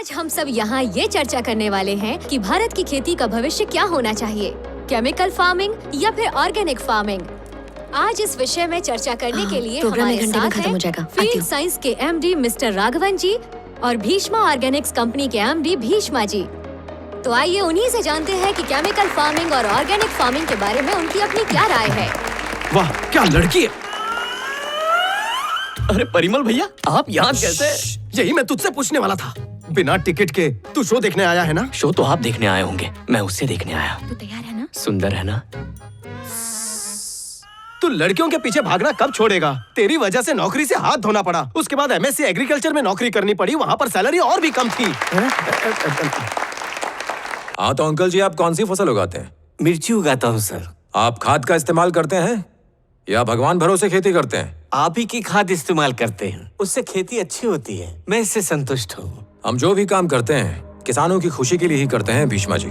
आज हम सब यहाँ ये चर्चा करने वाले हैं कि भारत की खेती का भविष्य क्या होना चाहिए, केमिकल फार्मिंग या फिर ऑर्गेनिक फार्मिंग। आज इस विषय में चर्चा करने के लिए हमारे साथ हैं फील्ड साइंस के एमडी मिस्टर राघवन जी और भीष्मा ऑर्गेनिक्स कंपनी के एमडी भीष्मा जी। तो आइए उन्हीं से जानते हैं कि केमिकल फार्मिंग और ऑर्गेनिक फार्मिंग के बारे में उनकी अपनी क्या राय है। वाह, क्या लड़की है। अरे परिमल भैया, आप यहाँ कैसे? यही मैं तुझसे पूछने वाला था। बिना टिकट के तू शो देखने आया है ना? शो तो आप देखने आए होंगे, मैं उससे देखने आया। तू तैयार है ना? सुंदर है ना? तू लड़कियों के पीछे भागना कब छोड़ेगा? तेरी वजह से नौकरी से हाथ धोना पड़ा। उसके बाद एमएससी एग्रीकल्चर में नौकरी करनी पड़ी, वहाँ पर सैलरी और भी कम थी। हाँ तो अंकल जी, आप कौन सी फसल उगाते हैं? मिर्ची उगाता हूँ सर। आप खाद का इस्तेमाल करते हैं या भगवान भरोसे खेती करते हैं? आप ही की खाद इस्तेमाल करते हैं, उससे खेती अच्छी होती है। मैं इससे संतुष्ट हूँ। हम जो भी काम करते हैं किसानों की खुशी के लिए ही करते हैं भीष्मा जी।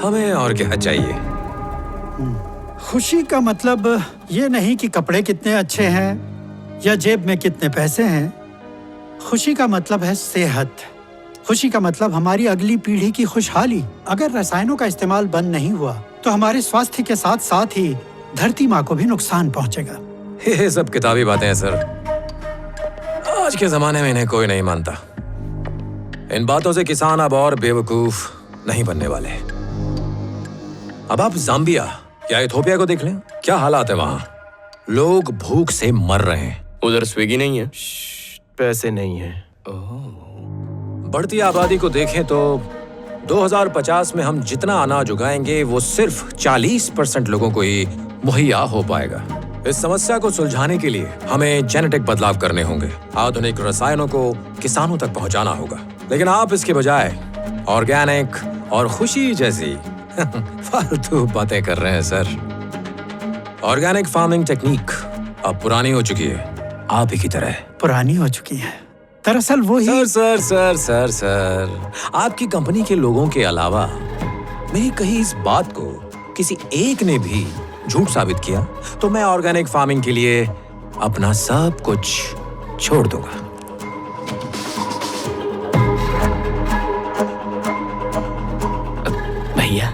हमें और क्या चाहिए? खुशी का मतलब ये नहीं कि कपड़े कितने अच्छे हैं या जेब में कितने पैसे हैं। खुशी का मतलब है सेहत। खुशी का मतलब हमारी अगली पीढ़ी की खुशहाली। अगर रसायनों का इस्तेमाल बंद नहीं हुआ तो हमारे स्वास्थ्य के साथ साथ ही धरती माँ को भी नुकसान पहुँचेगा। ये सब किताबी बातें हैं सर। आज के जमाने में इन्हें कोई नहीं मानता। इन बातों से किसान अब और बेवकूफ नहीं बनने वाले। अब आप जाम्बिया या इथोपिया को देख लें, क्या हालात है वहाँ। लोग भूख से मर रहे हैं। उधर स्विगी नहीं है? पैसे नहीं है। बढ़ती आबादी को देखें तो 2050 में हम जितना अनाज उगाएंगे वो सिर्फ 40% लोगों को ही मुहैया हो पाएगा। इस समस्या को सुलझाने के लिए हमें जेनेटिक बदलाव करने होंगे। आधुनिक रसायनों को किसानों तक पहुंचाना होगा। लेकिन आप इसके बजाय ऑर्गेनिक और खुशी जैसी फालतू बातें कर रहे हैं सर। ऑर्गेनिक फार्मिंग टेक्निक अब पुरानी हो चुकी है, आप ही की तरह। पुरानी हो चुकी है? दरअसल वो ही सर, आपकी कंपनी के लोगों के अलावा मेरी कही इस बात को किसी एक ने भी झूठ साबित किया तो मैं ऑर्गेनिक फार्मिंग के लिए अपना सब कुछ छोड़ दूंगा। भैया,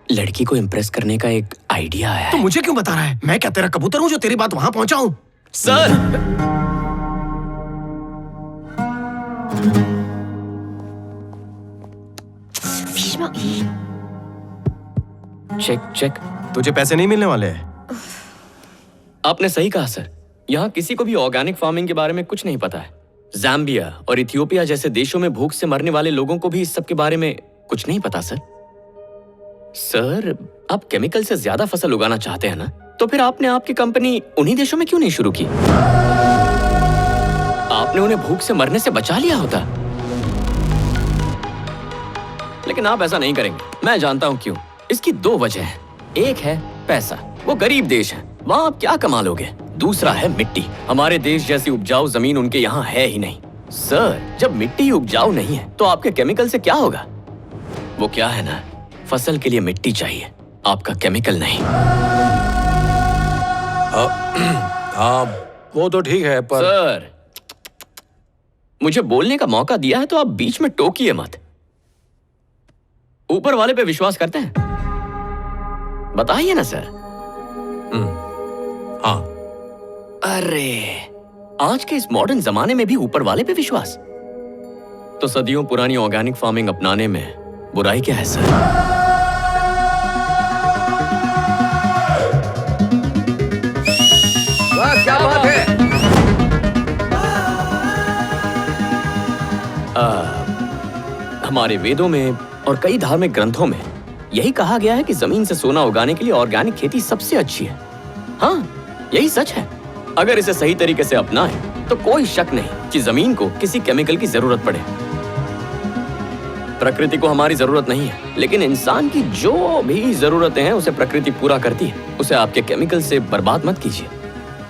लड़की को इम्प्रेस करने का एक आइडिया आया तो है। मुझे क्यों बता रहा है? मैं क्या तेरा कबूतर हूँ जो तेरी बात वहाँ पहुँचाऊं? Sir, check. तुझे पैसे नहीं मिलने वाले हैं। आपने सही कहा सर। यहाँ किसी को भी ऑर्गेनिक फार्मिंग के बारे में कुछ नहीं पता है। जाम्बिया और इथियोपिया जैसे देशों में भूख से मरने वाले लोगों को भी इस सब के बारे में कुछ नहीं पता सर। सर, आप केमिकल से ज्यादा फसल उगाना चाहते हैं ना, तो फिर आपने आपकी कंपनी उन्हीं देशों में क्यों नहीं शुरू की? आपने उन्हें भूख से मरने से बचा लिया होता। लेकिन आप ऐसा नहीं करेंगे। मैं जानता हूं क्यों। इसकी दो वजह है। एक है पैसा, वो गरीब देश है, वहां आप क्या कमा लोगे। दूसरा है मिट्टी। हमारे देश जैसी उपजाऊ जमीन उनके यहाँ है ही नहीं। सर, जब मिट्टी उपजाऊ नहीं है तो आपके केमिकल से क्या होगा? वो क्या है ना, फसल के लिए मिट्टी चाहिए, आपका केमिकल नहीं। हाँ, वो तो ठीक है पर सर, मुझे बोलने का मौका दिया है तो आप बीच में टोकिए मत। ऊपर वाले पे विश्वास करते हैं? बताइए ना सर। हाँ। अरे, आज के इस मॉडर्न जमाने में भी ऊपर वाले पे विश्वास? तो सदियों पुरानी ऑर्गेनिक फार्मिंग अपनाने में बुराई क्या है सर? वाह, क्या बात है। हमारे वेदों में और कई धार्मिक ग्रंथों में यही कहा गया है कि जमीन से सोना उगाने के लिए ऑर्गेनिक खेती सबसे अच्छी है। हाँ, यही सच है। अगर इसे सही तरीके से अपनाएं तो कोई शक नहीं कि जमीन को किसी केमिकल की जरूरत पड़े। प्रकृति को हमारी जरूरत नहीं है, लेकिन इंसान की जो भी जरूरतें हैं उसे प्रकृति पूरा करती है। उसे आपके केमिकल से बर्बाद मत कीजिए।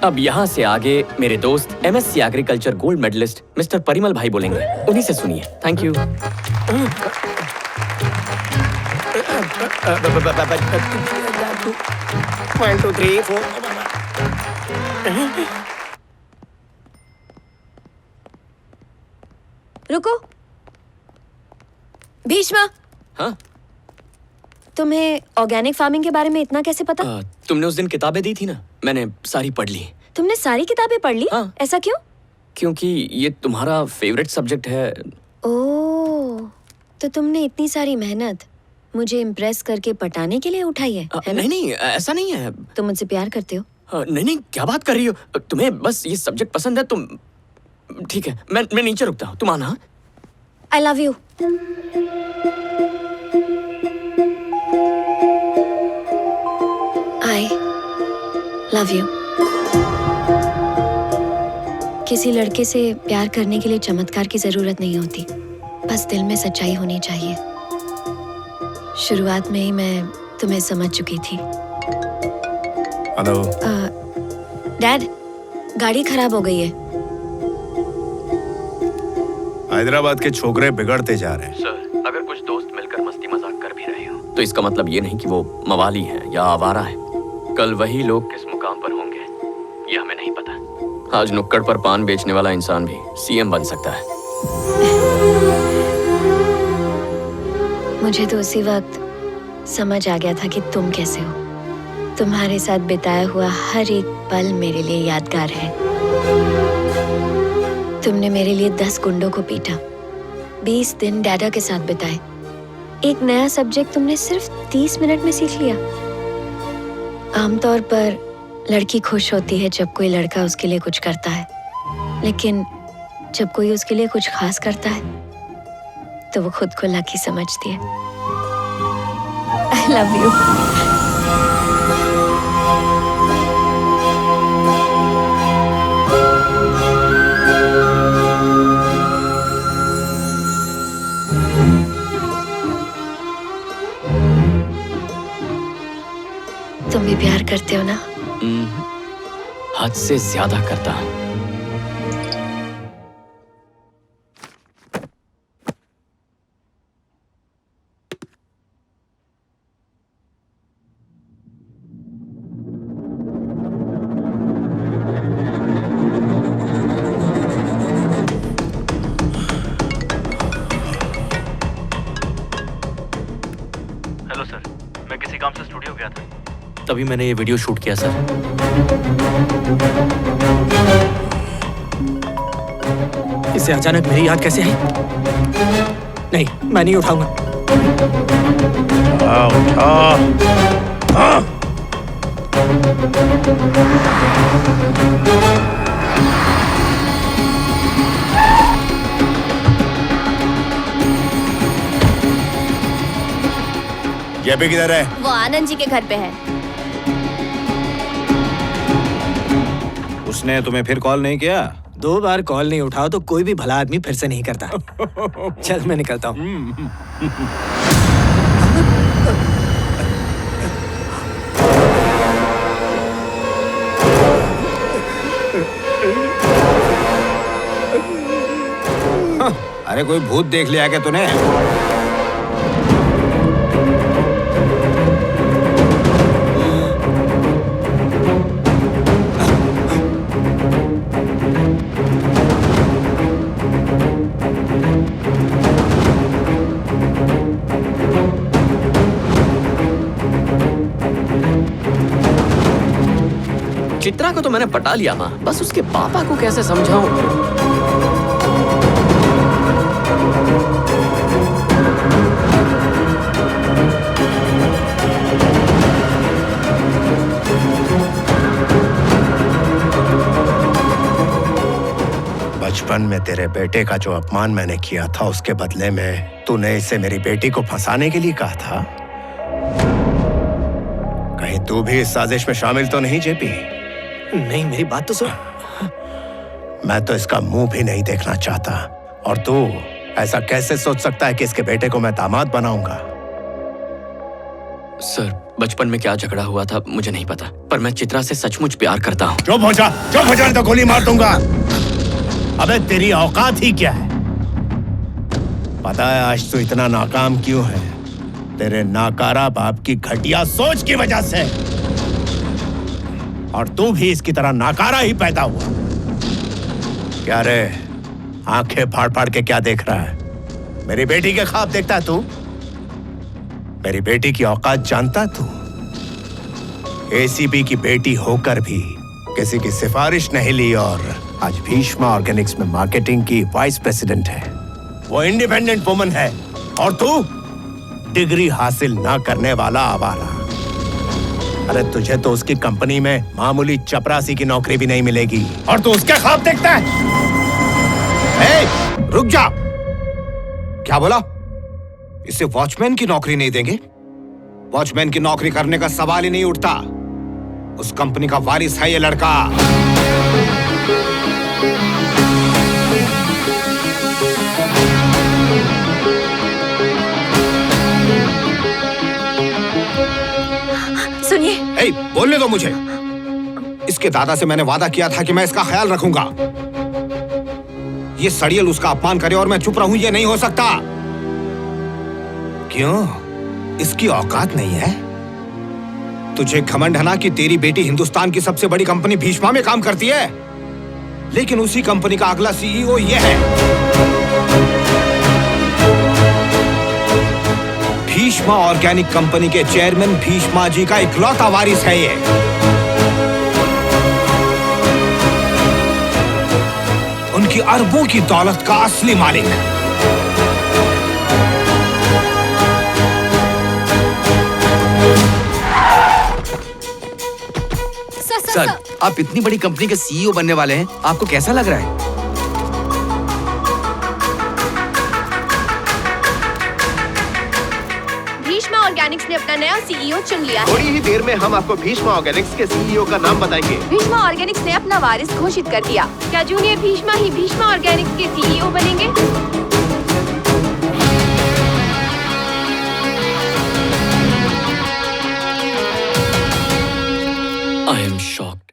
अब यहाँ से आगे मेरे दोस्त MSc agriculture gold medallist mister Parimal भाई बोलेंगे, उन्हीं से सुनिए। Thank you. 1 2 3 4 रुको, भीष्मा, हाँ? तुम्हें ऑर्गेनिक फार्मिंग के बारे में इतना कैसे पता? तुमने उस दिन किताबें दी थी ना, मैंने सारी पढ़ ली। तुमने सारी किताबें पढ़ ली? हाँ। ऐसा क्यों? क्योंकि ये तुम्हारा फेवरेट सब्जेक्ट है। ओह, तो तुमने इतनी सारी मेहनत मुझे इम्प्रेस करके पटाने के लिए उठाई है ना? नहीं, ऐसा नहीं है। तुम मुझसे प्यार करते हो? नहीं, क्या बात कर रही हो? तुम्हें बस ये सब्जेक्ट पसंद है। तुम ठीक है, मैं नीचे रुकता हूँ, तुम आना। I love you. I love you. किसी लड़के से प्यार करने के लिए चमत्कार की जरूरत नहीं होती, बस दिल में सच्चाई होनी चाहिए। शुरुआत में ही मैं तुम्हें समझ चुकी थी। हेलो। डैड, गाड़ी खराब हो गई है। हैदराबाद के छोकरे बिगड़ते जा रहे हैं। सर, अगर कुछ दोस्त मिलकर मस्ती मजाक कर भी रहे हो तो इसका मतलब ये नहीं कि वो मवाली है या आवारा है। कल वही लोग किस मुकाम पर होंगे ये हमें नहीं पता। आज नुक्कड़ पर पान बेचने वाला इंसान भी सीएम बन सकता है। मुझे तो उसी वक्त समझ आ गया था कि तुम कैसे हो। तुम्हारे साथ बिताया हुआ हर एक पल मेरे लिए यादगार है। तुमने मेरे लिए 10 गुंडों को पीटा, 20 दिन डैडा के साथ बिताए। एक नया सब्जेक्ट तुमने सिर्फ 30 मिनट में सीख लिया। आमतौर पर लड़की खुश होती है जब कोई लड़का उसके लिए कुछ करता है, लेकिन जब कोई उसके लिए कुछ खास करता है तो वो खुद को लकी समझती है। I love you. तुम भी प्यार करते हो ना? हद से ज्यादा करता हूँ। हेलो सर, मैं किसी काम से स्टूडियो गया था, तभी मैंने ये वीडियो शूट किया सर। इससे अचानक मेरी याद कैसे आई? नहीं, मैं नहीं उठाऊंगा। ये भी किधर है? वो आनंद जी के घर पे है। उसने तुम्हें फिर कॉल नहीं किया? 2 बार कॉल नहीं उठाओ तो कोई भी भला आदमी फिर से नहीं करता। चल, मैं निकलता हूँ। अरे कोई भूत देख लिया क्या तूने? चित्रा को तो मैंने पटा लिया माँ, बस उसके पापा को कैसे समझाऊं? बचपन में तेरे बेटे का जो अपमान मैंने किया था उसके बदले में तूने इसे मेरी बेटी को फंसाने के लिए कहा था। कहीं तू भी इस साजिश में शामिल तो नहीं जेपी? नहीं, मेरी बात तो सुन। मैं तो इसका मुंह भी नहीं देखना चाहता, और तू ऐसा कैसे सोच सकता है कि इसके बेटे को मैं दामाद बनाऊंगा? सर, बचपन में क्या झगड़ा हुआ था मुझे नहीं पता, पर मैं चित्रा से सचमुच प्यार करता हूँ। चुप हो जा, चुप हो जा, तो गोली मार दूंगा। अबे तेरी औकात ही क्या है? पता है आज तू इतना नाकाम क्यों है? तेरे नाकारा बाप की घटिया सोच की वजह से। और तू भी इसकी तरह नाकारा ही पैदा हुआ। क्या रे, आंखें फाड़ फाड़ के क्या देख रहा है? मेरी बेटी के ख्वाब देखता तू? मेरी बेटी की औकात जानता तू? एसीपी की बेटी होकर भी किसी की सिफारिश नहीं ली और आज भीष्मा ऑर्गेनिक्स में मार्केटिंग की वाइस प्रेसिडेंट है। वो इंडिपेंडेंट वुमन है और तू डिग्री हासिल ना करने वाला आवारा। अरे तुझे तो उसकी कंपनी में मामूली चपरासी की नौकरी भी नहीं मिलेगी और तू उसके ख्वाब देखता है। रुक जा। क्या बोला? इसे वॉचमैन की नौकरी नहीं देंगे? वॉचमैन की नौकरी करने का सवाल ही नहीं उठता। उस कंपनी का वारिस है ये लड़का। सुनिए, बोलने दो मुझे। इसके दादा से मैंने वादा किया था कि मैं इसका ख्याल रखूंगा। ये सड़ियल उसका अपमान करे और मैं चुप रहूं, ये नहीं हो सकता। क्यों? इसकी औकात नहीं है? तुझे घमंड है ना कि तेरी बेटी हिंदुस्तान की सबसे बड़ी कंपनी भीष्मा में काम करती है, लेकिन उसी कंपनी का अगला सीईओ ये है। भीष्मा ऑर्गेनिक कंपनी के चेयरमैन भीष्मा जी का इकलौता वारिस है ये। उनकी अरबों की दौलत का असली मालिक। सर, आप इतनी बड़ी कंपनी के सीईओ बनने वाले हैं, आपको कैसा लग रहा है? भीष्मा ऑर्गेनिक्स ने अपना नया सीईओ चुन लिया है। थोड़ी ही देर में हम आपको भीष्मा ऑर्गेनिक्स के सीईओ का नाम बताएंगे। भीष्मा ऑर्गेनिक्स ने अपना वारिस घोषित कर दिया। क्या जूनियर भीष्मा ही भीष्मा ऑर्गेनिक्स के सीईओ बनेंगे? I am shocked.